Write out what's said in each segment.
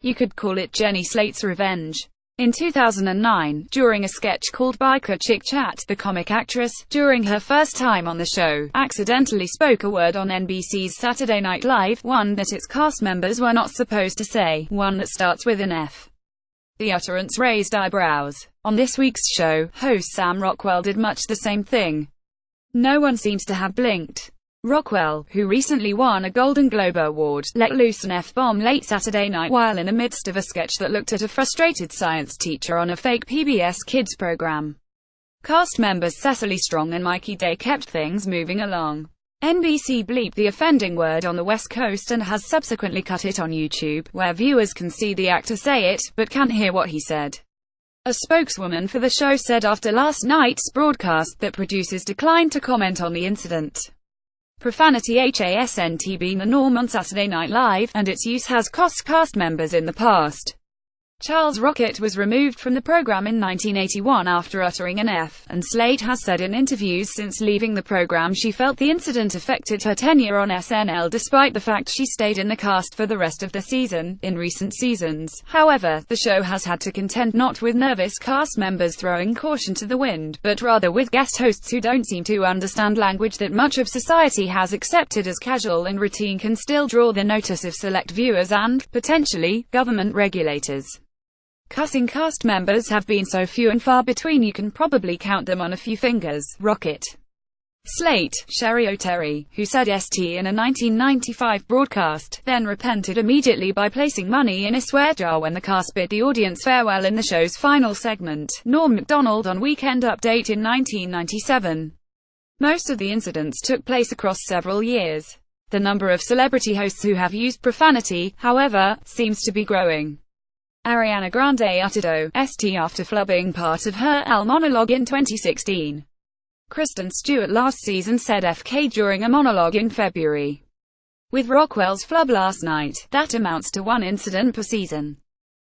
You could call it Jenny Slate's revenge. In 2009, during a sketch called Biker Chick Chat, the comic actress, during her first time on the show, accidentally spoke a word on NBC's Saturday Night Live, one that its cast members were not supposed to say, one that starts with an F. The utterance raised eyebrows. On this week's show, host Sam Rockwell did much the same thing. No one seems to have blinked. Rockwell, who recently won a Golden Globe Award, let loose an F-bomb late Saturday night while in the midst of a sketch that looked at a frustrated science teacher on a fake PBS Kids program. Cast members Cecily Strong and Mikey Day kept things moving along. NBC bleeped the offending word on the West Coast and has subsequently cut it on YouTube, where viewers can see the actor say it, but can't hear what he said. A spokeswoman for the show said after last night's broadcast that producers declined to comment on the incident. Profanity hasn't been the norm on Saturday Night Live, and its use has cost cast members in the past. Charles Rocket was removed from the program in 1981 after uttering an F, and Slate has said in interviews since leaving the program she felt the incident affected her tenure on SNL despite the fact she stayed in the cast for the rest of the season. In recent seasons, however, the show has had to contend not with nervous cast members throwing caution to the wind, but rather with guest hosts who don't seem to understand language that much of society has accepted as casual and routine can still draw the notice of select viewers and, potentially, government regulators. Cussing cast members have been so few and far between you can probably count them on a few fingers. Rocket. Slate, Sherry O'Terry, who said ST in a 1995 broadcast, then repented immediately by placing money in a swear jar when the cast bid the audience farewell in the show's final segment. Norm Macdonald on Weekend Update in 1997. Most of the incidents took place across several years. The number of celebrity hosts who have used profanity, however, seems to be growing. Ariana Grande uttered "st" after flubbing part of her L monologue in 2016. Kristen Stewart last season said "FK" during a monologue in February. With Rockwell's flub last night, that amounts to one incident per season.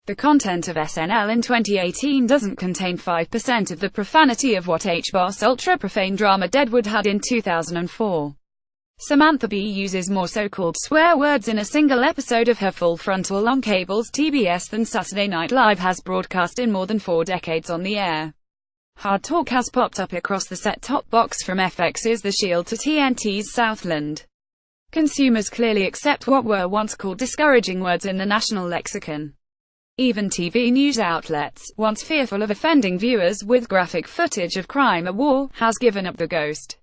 The content of SNL in 2018 doesn't contain 5% of the profanity of what H-Boss ultra-profane drama Deadwood had in 2004. Samantha Bee uses more so-called swear words in a single episode of her Full Frontal on cable's TBS than Saturday Night Live has broadcast in more than 4 decades on the air. Hard talk has popped up across the set-top box from FX's The Shield to TNT's Southland. Consumers clearly accept what were once called discouraging words in the national lexicon. Even TV news outlets, once fearful of offending viewers with graphic footage of crime or war, has given up the ghost.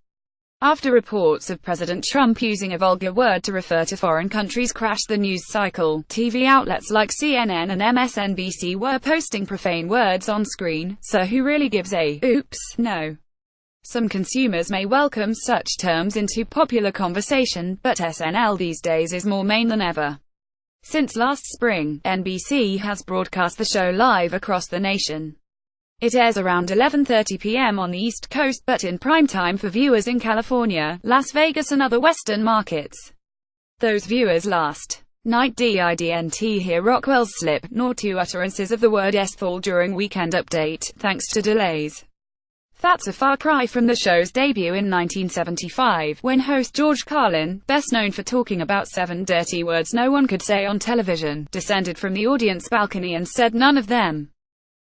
After reports of President Trump using a vulgar word to refer to foreign countries crashed the news cycle, TV outlets like CNN and MSNBC were posting profane words on screen, so who really gives a "oops" no? Some consumers may welcome such terms into popular conversation, but SNL these days is more main than ever. Since last spring, NBC has broadcast the show live across the nation. It airs around 11:30 p.m. on the East Coast, but in prime time for viewers in California, Las Vegas and other Western markets. Those viewers last night didn't hear Rockwell's slip, nor 2 utterances of the word "s" fall during Weekend Update, thanks to delays. That's a far cry from the show's debut in 1975, when host George Carlin, best known for talking about 7 dirty words no one could say on television, descended from the audience balcony and said none of them.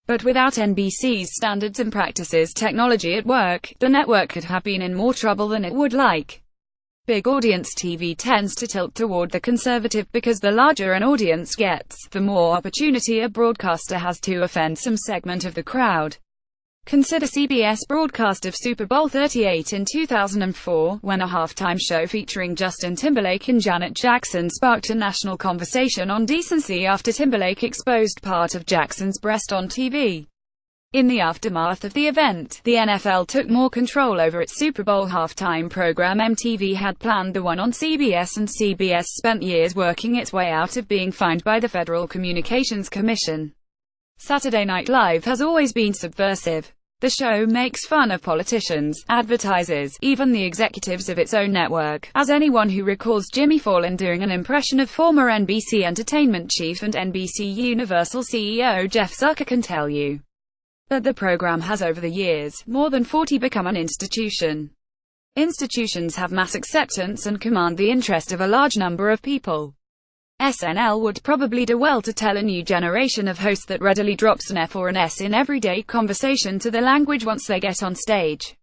But without NBC's standards and practices technology at work, the network could have been in more trouble than it would like. Big audience TV tends to tilt toward the conservative because the larger an audience gets, the more opportunity a broadcaster has to offend some segment of the crowd. Consider CBS broadcast of Super Bowl 38 in 2004, when a halftime show featuring Justin Timberlake and Janet Jackson sparked a national conversation on decency after Timberlake exposed part of Jackson's breast on TV. In the aftermath of the event, the NFL took more control over its Super Bowl halftime program. MTV had planned the one on CBS, and CBS spent years working its way out of being fined by the Federal Communications Commission. Saturday Night Live has always been subversive. The show makes fun of politicians, advertisers, even the executives of its own network, as anyone who recalls Jimmy Fallon doing an impression of former NBC Entertainment chief and NBC Universal CEO Jeff Zucker can tell you. But the program has over the years, more than 40, become an institution. Institutions have mass acceptance and command the interest of a large number of people. SNL would probably do well to tell a new generation of hosts that readily drops an F or an S in everyday conversation to the language once they get on stage.